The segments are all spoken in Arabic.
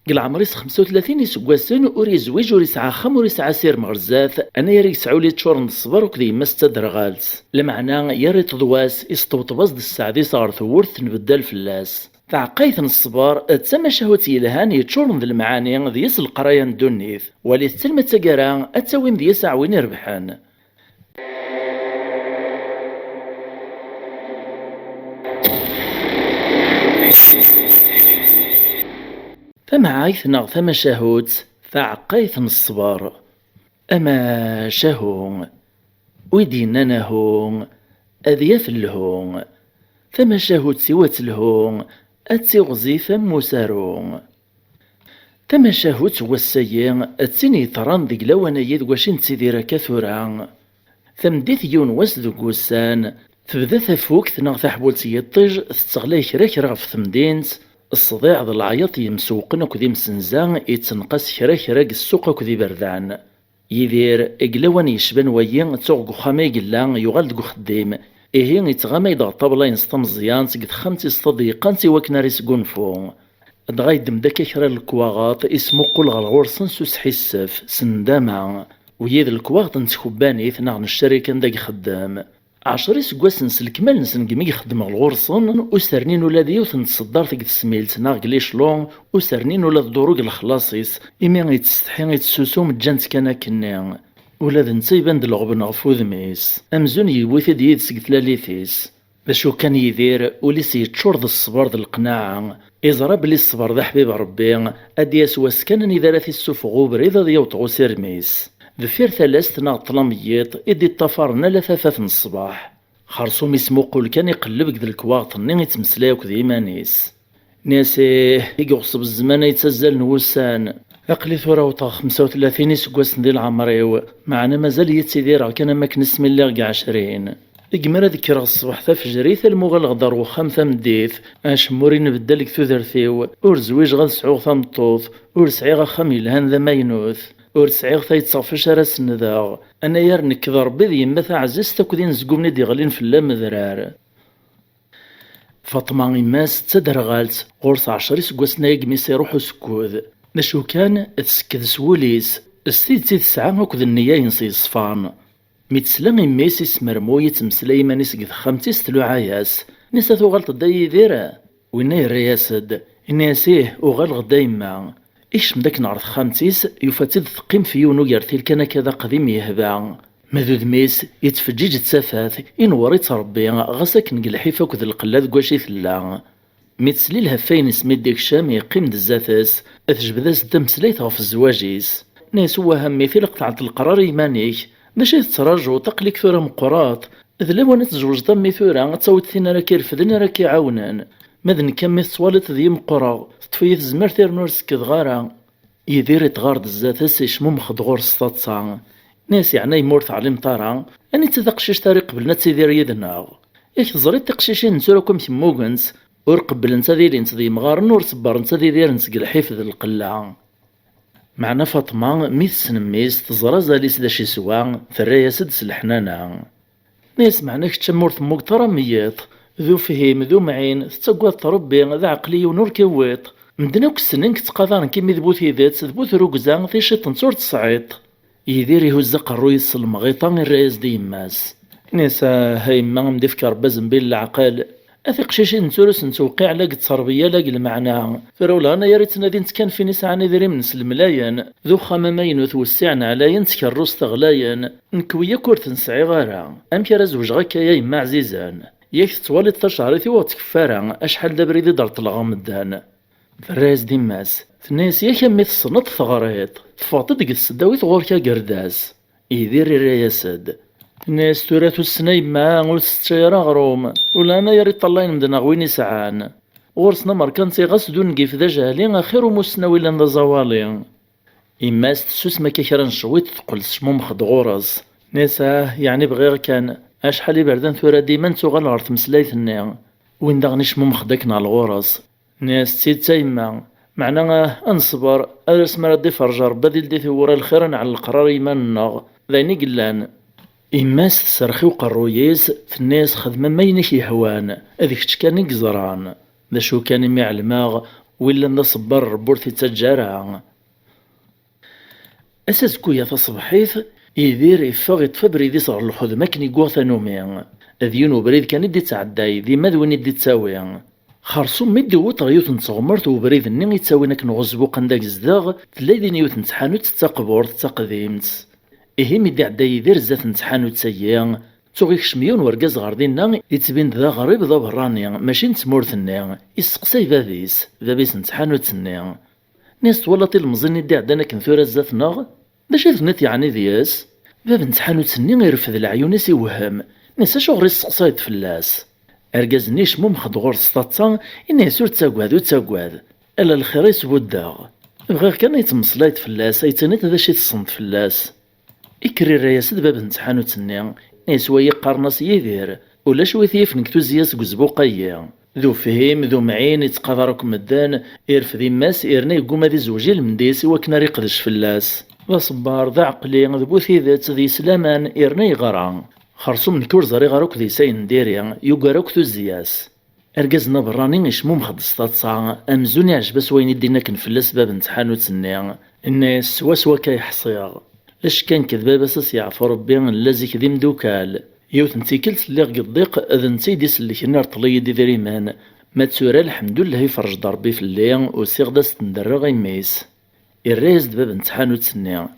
قل عمريس 35 يسقواسن ور يزوج ور يسعى خم ور يسعى سير مغرزاث انا يري يسعوا لي تشور الصبر وكذي ما استدرغالت لمعنى يري تضواس يستوطباز د السعدي صار ثورث نبدل فلاس تعقيث الصبر تسمى شهوتي الهان يتشورن ذي المعاني ذيس القرايان دونيث ولي تسلمة تقرا اتسوين ذيس عوين يربحان. فما عايثنا ثما شهوت فعقيث الصبر اما شهو ويدينا نهو اذياف اللهو ثما شهوت سوات الهو اتسيغزي ثم سارو ثما شهوت والسيين اتسيني ثران ذي لوانا يد واشين تسيديرا كثورا ثم ديث يون واس ذو قوسان تبدا ثفوك ثنا ثحبولت يطج تستغلي كراك رغف ثمدينت الصديع ذا العياط يمسوقن وكذي مسنزان يتنقص كراك السوق وكذي بردان يدير اقلوان يشبن ويين تسوق خامي قلا يغال دقو خديم إيهين يتغامي دا طابلا ينسطا مزيان قد خمتي صديقان وكنا قنفو دغاي دمداك كرا الكواغاط اسمو قول غالغورسن سوس حسف سنداما ويذ الكواغط نتخباني ثنا الشركة داك خدام 10 سكواس نسلك مال نسنقمي يخدم الغورصن وسرنين ولا ديوث نتصدر ثقت سميلتنا قليشلون وسرنين ولا الدروق الخلاصيس إمي يتستحي يتسوسو مجانت كان كنيا ولا ذنسي بند الغبن غفو ذميس أمزون يوثي ديد سقت لاليثيس باشو كان يدير وليس يتشور ذا الصبر ذا القناعة إزرا بلي الصبر ذا حبيب ربي أدياس واسكان إذا راثي السوفغو بريضا ديوطغو سيرميس ذفير ثلاث طلاميط إدي الطفارنا لثاثة الصباح خرصوم يسمو قول كان يقلب ذا الكواغط ني يتمسلاوك ذي مانيس ناسيه يقصب الزمان يتسزل نوسان أقلي ثورة وطا 35 سكواس ندير العمريو معنا مازال يتسيديرا كان ماك نسمي اللي رقع 20 إقمرا ذكر الصبح ثفجري ثالمو غالغدر وخمثة مديث اش موري نبدلك ثوثرثيو ور زويج غاد سعوغ ثمطوث ور سعيغ خمي لهان ذا ماينوث ور سعيغ ثايتصافش راس النداغ أنا يار نكذ ربي ذي يما عزيز تاكودين زقومني دي غالين في اللام ذرار فاطمة إماس تدرغالت غورس 10 سكواس نايق ميسا يروحو سكوذ نشو كان تسكد سوليس السيد سيد ساعة وكذ النية ينسي صفان ميتسلم إميس يسمرمو يتمسلاي مانيس قد خمتيس تلو عاياس نسا ثوغالت داي ذيرا وينا يرياسد إنياسيه وغال غدا يما إيش مداك نعرض خمتيس يفاتد ثقيم في يونو يرثيل كان كذا قديم يهبا مذوذ ميس يتفجيج تسافات إنوري تربي غساك نقلحيفا وكذ القلاد قواشي ثلا ميتسلي الهفاين سميت ديك الشام يقيم دزاتاس أتجبداس دمسليت غف الزواجيس ناس هو همي في لقطعة القرار يمانيك باش يتراجعو تقليك ثورة مقراط إذ لو أنا تزوج ضمي ثورة تصوت ثينا راكي رفدنا راكي عاونان ماذا نكمل صوالت ذي مقرا تطفيث زمر ثير نورس كدغارا يدير يتغارد الزاتاس يشمو مخدغور سطاطسا ناس يعني يمورث على مطارا أني تذقشيش تاري قبلنا تسيدير يدنا ياك زريت تقشيشين نسوراكم ثموغنس ور قبل نتا ديري نتا دي مغارن ور صبر نتا دي دير نسق الحفظ القلعة معنا فاطمة ميث سنميس تزرا زاليس دا شي سوا ثرايا سدس الحنانة ناس معناك تشمور ثموك تراميط ذو فهم ذو معين تتقوى تربي ذا عقلي ونور كويط مدناك السنين كتقاضان كيمي ذبوثي ذات ذبوث روكزان في شي تنصور تصعيط يدير يهز قرو يصل مغيطان الرئيس ديماس نسا هاي ما مدفكر بزن بين العقل أثق شيشين نتورس نتوقع لاق التربية لاق المعنى فرولا أنا ياريت نادي نتكان في نسعى نذري من سلملاين ذو خمامين وثوسعنا عليا نتكروس تغلاين نكويا كورت نسعي غارا أمك رزوج غاكا يا إما عزيزان ياك تتوالي تشعريتي وتكفارا أشحال دابريدي دارت الغامدان فراز ديماس فناس ياك أمي تصنط ثغريط تفاطي ديك السداويت غوركا قرداس يدير الرياسد الناس توراتو السنايب معاه وستشيرا غروم ولا انا يريد طلاين مدنا غوين يسعان غورسنا مركان تيغاس دون كيف ذا جاهلين اخير موسنا ولا ندا زوالين اما ستسوس ما كيكرا شويت تقول سمو مخد غورز ناسا يعني بغير كان اشحال بردان ثورا ديما نتوغال غارت مسلايثني وين داغني شمو مخداكنا الغورز ناس تسيد تايما معنا انصبر ارس مرادي فرجا ربا ديل ثورا الخير على القرار يمانا ذايني قلان إماس تسرخي وقرويز في الناس خدمة ما ينكي هوان هذيك كان يقزران ذا شو كان يعلماغ ولا الناس صبر ربورتي تجارة. أساس كويا تصبحيث يدير يفاغ يتفبري دي صغر الخدمة كني قوة نومي ذيونو بريد كان يدي تعداي ذي ماذ وين يدي تساوي خرصوم ميدي وطريوت نتصغمرت وبريد ني يتساوي نك نغزبو قنداك زداغ تلاقي نيوت نتحانوت تقبور تقديمت إيه ميدي عداي يدير زات نتحانوت سيان توغيك شميون ورقاز غاردينا يتبين ذا غريب ذا براني ماشي نتمورثني يسقسي بابيس نتحانوت ني ناس تولطي المزين يدي عدانا كنثورة زات ناغ باش ثنت يعني دياس باب نتحانوت ني يرفد العيون يوهم نسا شغل يسقسايد فلاس أرجاز نيش مخد غور سطاطا إنه سور تاقواد ألا الخير يسبو الداغ بغير كان يتمصلايد فلاس أيتنيت ذا شي تصنت فلاس إكري الرياس باب نتحانوت ني نسوا يقارناس يدير ولا شوي ثيفنك توزياس قزبو قيا ذو فهم ذو معين يتقاضرك مدان يرفد ماس إرنا يقوم ذي زوجي المنديس وكنا ريقدش فلاس ذا صبار ذا عقلي ذبو ثيذات ذي سلامان إرنا يغران خرصو من كور زاري غاروك ذي ساين ديريا يوغاروك توزياس أرجازنا براني يشمو مخدسطات صاع أمزوني عجبس وين يدينا كنفلس باب نتحانوت ني الناس سوا كيحصيغ اش كان كذبا بس يعفو ربي لازيك ذي مدوكال يوث نتيكلت اللي قضيق اذا نتي ديس اللي كنا رطلي دي دريمان ما تسورا الحمد لله يفرج ضربي في الليل وسيغ داس تندرى غيميس الريز دباب نتحانوت سني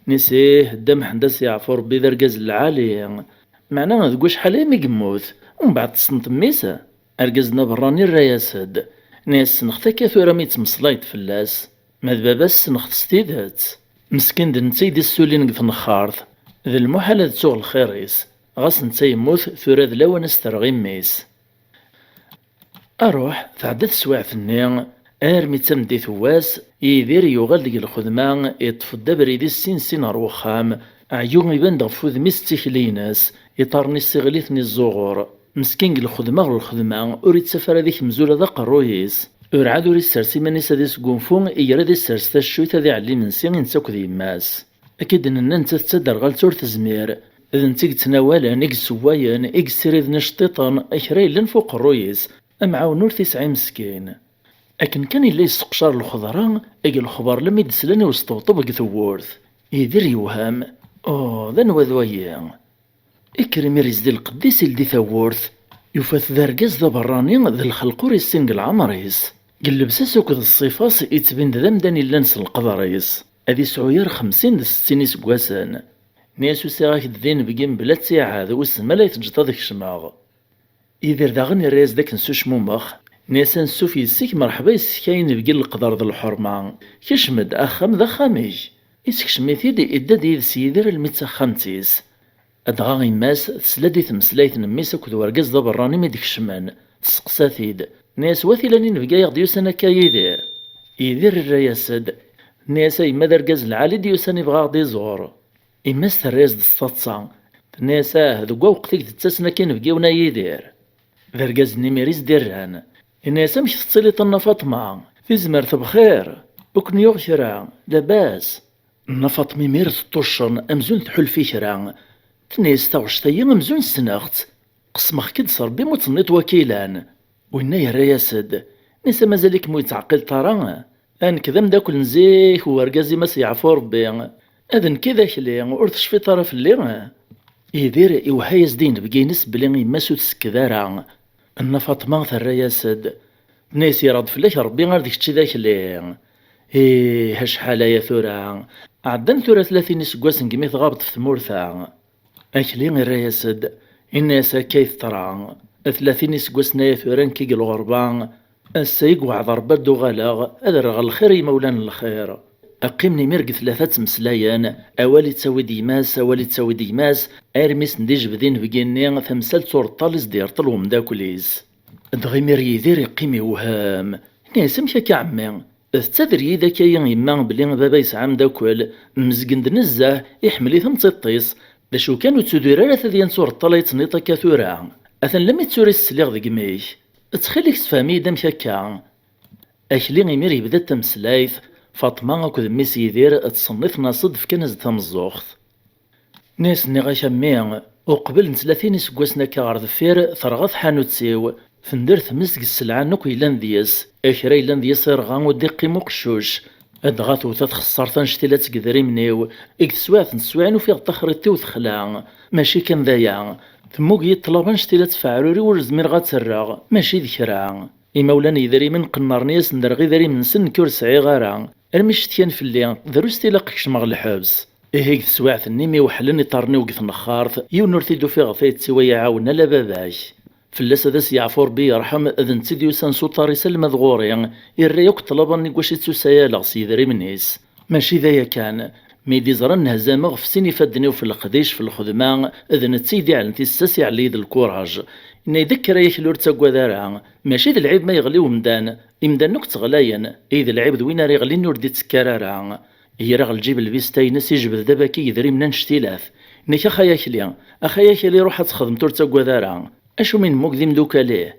نسيه الدم حنداس يعفو ربي ذا رقاز العالي معناه ذكو شحال مي قموث ومن بعد تصنت ميسا أرقزنا براني الرياسد ناس نختا كاثورا ميت مصلايت فلاس ماذ باباس نخت ستيدات مسكين دنتي دي السولين قف نخارث ذا المحال هذا تسوغ الخيريس غاس نتا يموت ثورا ذا لوا نسترغي ميس أروح تعدت سواع ثني أرمي تمدي ثواس يدير يوغال ديك الخدمة يطفد بريدي السين روخام عيون يبان دغفوذ ميس تيخليناس يطارني السغليثني الزغور مسكين الخدمة أريد سفر هذيك مزولة ذا قرويس أرعاد أريد سرسي ماني سادي سقونفون إيراد السرس تشويت هذي علي من سين نساك ذي ماس أكيد أن أنت تتدر غالتور تزمير إذا نتيق تناولا نيق سوايا نيق سيريد نشطيطان أكراي لن فوق قرويس أمعاو نور تسعي مسكين أكن كان إلا يسقشار الخضران أجي الخبر لم يدسلني وسطوطب ثورث يدير يوهام ذا نوذويا إكرمي رزدي القديس الدي ثورث يفاث ذا رقاز ذا براني ذا الخلقوري السنق العمريس قلب ساسوك ذا الصفاص يتبين ذا مداني اللانس القضريس أذي سعوير 50 ذا 60 سقواسان ناسو ساغاك الدين بقيم بلا تساعة ذا وسما لا يتجطى ذاك الشماغ إذا ذا غني الرياز ذاك نسوش مومخ ناسا نسوف يسيك مرحبا يسكاين بقي القدر ذا الحرمة كشمد أخم ذا خاميج يسكشمي دي إداد يد سيدر الميتا خامتيس أدغا ماس تسلادي تمسلايت نميس أكد ورقاز ذا براني ميديك الشمان تسقساثيد ناس واثلاني نبقى يغديوس أنا كايدير يدير الرياسد ناس إما ذا رقاز العالي ديوساني بغا غدي زور إما ستريز دستاتصا ناس ذقوا وقتك تتساسنا كي نبقيونا يدير ذا رقاز نيميريز ديران الناس مش تصلي طنا فاطمة في زمرت بخير وكن يغشرا لاباس نفاطمي ميرت طوشن أمزون تحل في شرا تنيس تاوشتايا أمزون سناخت قسمخ كد صار بموتنيط وكيلان وإنا الرياسد نسا مازالك مو يتعقل ترى أن كذا مداكل نزيك ورقازي ما سيعفو ربي أذن كذا كلي ورثش في طرف اللي يدير إوهايز دين بقينس بلي ماسو تسكذارا أن فاطمة الرياسد ناس يراد فلاك ربي غير ديك ذاك اللي هاش حالة يا ثورة عدن ثورة 30 سكواس نقميث غابط في ثمورثا أكلي الرياسد الناس كيف ترى 30 سكواس نايا ثورة كيق الغربان السيق وعذر بدو غلاغ أذر الخير مولان الخير أقيمني مرق 3 مسلايان أولي تساوي ديماس أرميس نديج بدين بقيني ثمسال صور طالس دير طلوم داكوليز دغي مير يدير يقيمي وهام ناس مشاك عمي تادر يداك يما بلي بابا يسعى داكل مزقند نزاه يحملي ثم تطيس داشو كانوا تسودير على ثديان صور طلا يتنيطا كثورا أثن لم يتسوري السليغ ذي قميش تخليك تفهمي دام شاكا أكلي غيمير يبدا تمسلايث فاطمة أكد ميس يدير تصنف ناصد في كنز تمزوخت ناس نغاشا ميان وقبل 30 سكواسنا كغار ذفير ثرغث حانوت سيو فندر تمسك السلعة نوك يلان دياس اكرا يلان دياس يرغا ودي قيمو قشوش ادغاثو تتخسر تنشتيلات قدري منيو اكتسوات نسوعين وفي التخريطي وتخلع ماشي كان ذايا ثموك يطلب نشتيلات فعروري ورزمير غاتسرع ماشي ذكرع إمولانا يدري من قنارنياس ندرغي داري من سن كورسعي غارا المشتيان في اللي دروستي لاقيكش مغ الحبس هيك تسواعث النيمي وحلن يطارني وقف نخارث يونور تيدو في غفايت سوا يعاون لا باباش فلاس هذا سيعفور بي يرحم اذن تيديو سانسو طاري سلم ذغوري يريوك طلبا واش تسايا سيدري منيس ماشي ذايا كان ميدي زرن هزامغ في سيني فدني وفي القديش في الخدمة اذن تسيدي على تيساسي على يد الكوراج إن يذكر يخلور تساقوا ذارع ماشي ذا العيب ما يغلي ومدان إمدان نوك تغلاين إذا العيب دوين راه يغلي نور دي تسكرارع هي راه الجيب البيستاينس يجبد داباكي يدري من نشتيلاف نيك أخايا كلي أخايا كلي روح تخدم تور تساقوا ذارع أشو من موك ذي مدوكا ليه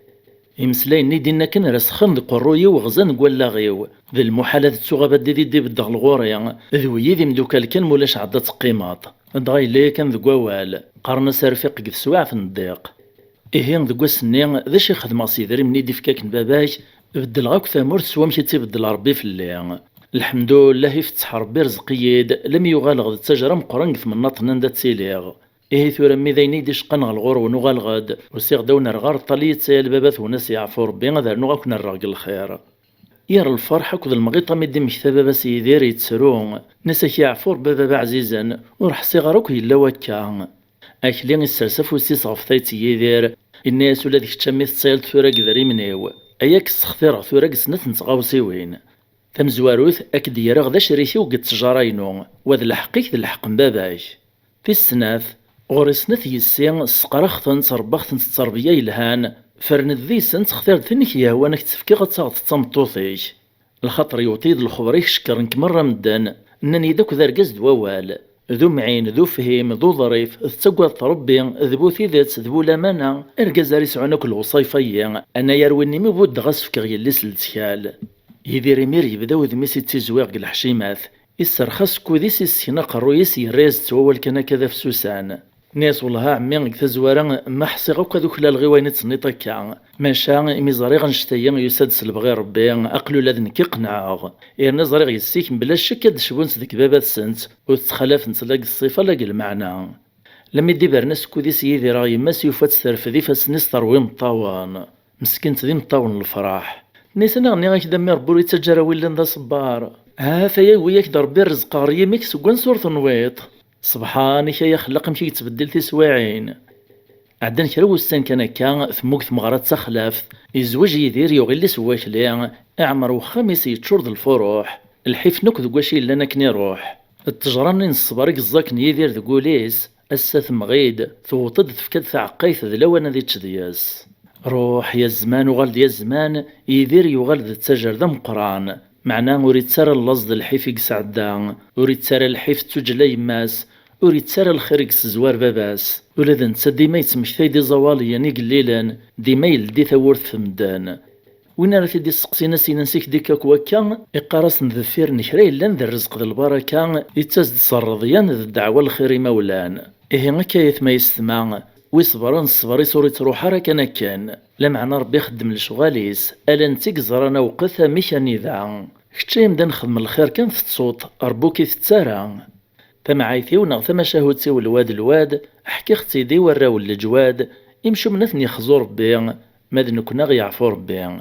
يمسلاين نيدينا كن رسخن ذي قروي وغزان قوالا غيو ذي المحالات تسوغا بدي دي بدغ الغوريا ذوي ذي مدوكا كان مولاش عدة قيماط دغاي ليه كان ذي قوال قارنا سارفيق قد سواع في النضيق إيهين ذا قوسني ذا شي خدمة سيدري مني دي فكاك نباباك بدل غاك ثامور سوا مشي تيبدل ربي في الليل الحمد لله يفتح ربي رزق يد لم يغالغ ذا تجرى مقرنق في مناط نندا تسيليغ إيه ثورا ميدايني دي شقن الغور ونغالغد وسيغ داونا رغار طليت سيال بابات وناس يعفو ربي غادا نغاك نراق الخير يرى الفرحة كذ المغيطة مدي مكتبة بس يدير يتسرون نساك يعفور بابا عزيزا ورح صغارك يلا وكا أكلين السلسف وسيس غفطيت يدير الناس ولا ديك تشمي تصيلت ثورا قدري منيو أياك استخثير ثورا سنت نتغاوسيوين تمزواروث أكد يرغ ذا شريكي وقد تجارينو وذا الحقيك ذا الحق مباباش في السناث غور سنث يسين السقرختن تربختن التربية يلهان فرند ذي سنت تختار ثنك يهوانك تفكي غتساغ تتمطوثيش الخطر يوطيد الخبريك شكرنك مرة مدان انني داك ذا رقز دوال ذو معين ذو فهيم ذو ظريف تسقى تربي ذبو ثيذات ذبو لامانا ارقزاري سعونك الوصيفية انا يرويني مبود غسفك غيالي سلتكال يدير مير يبداو ذميسي تيزويغ الحشيمات يسرخص كوديس السينا قرويس يريز توال كان كذا في سوسان ناس والله عمي تزوارا ما حصيغ وكذا كلا الغيواني تصنيطا كا ماشا ميزاري غنشتايا يسادس البغي ربي اقلو لذن كي قنعاغ يرنا زريغ يسيك بلا شك هاد شبونس ديك بابات سنت وتتخلف نتلاق الصفه لاق المعنى لما يدي برناس كوديس يدي راه يماس يوفات ترفدي فاسنيس تروي مطاوان مسكنت ذي مطاون الفرح نيسان غني غاك دمي ربو يتجرى ويلان ذا صبار ها فيا وياك دربي الرزق ريميك سكون صورة نويط سبحانك يا خلق مشي يتبدل تسواعين عدن كرا وستان كان كا ثموك ثمغرات تخلاف يزوج يدير يغلي سواك ليا اعمر وخميس يتشرد الفروح الحيف نوك ذكواشي لنا كني روح التجراني نصبرك الزاك يدير ذكوليس اسا ثمغيد ثوطد تفكد ثعقيث ذلوانا ذي تشدياس روح يا الزمان وغالد يا الزمان يدير يغالد التجر ذا مقران معناه وريد سار اللصد الحيف يقسعدا وريد سار الحيف تجلى يماس وريد سار الخير يقسزوار باباس ولذا نتا ديما يتمشتاي دي زواليا ني قليلا ديما يلدي ثورث في مدان وين راه تدي سقسينا سينا نسيك ديكاك وكا يقارس نذفير نكرا إلا ذا الرزق ذا البركة يتزد صرضيان ذا الدعوة الخير مولان إيه هكا يثما يستمع ويصبر نصبر يصور تروح راه كان لا معنى ربي يخدم لشغاليس الا نتيك زرانا وقثا ميشاني ذا كتشا يمدا نخدم الخير كان في الصوت ربوكي تتسارع تمعايثي ونغ ثما شهوتي والواد حكي اختي دي وراو الجواد يمشو منثني يخزو ربي ماذ نكنا غيعفو ربي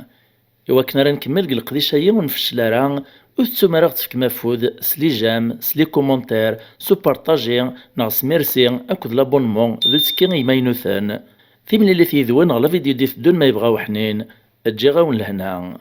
إوا كنا راه نكمل القديش هي ونفشل راه وتسو مرا غتفك مفود سلي جام سلي كومونتير سو بارطاجي ناغ ميرسي اكد لابونمون ذو تسكين يماينوثان في من اللي تيذوان غلا فيديو ديف دون ما يبغاو حنين تجي غاون لهنا.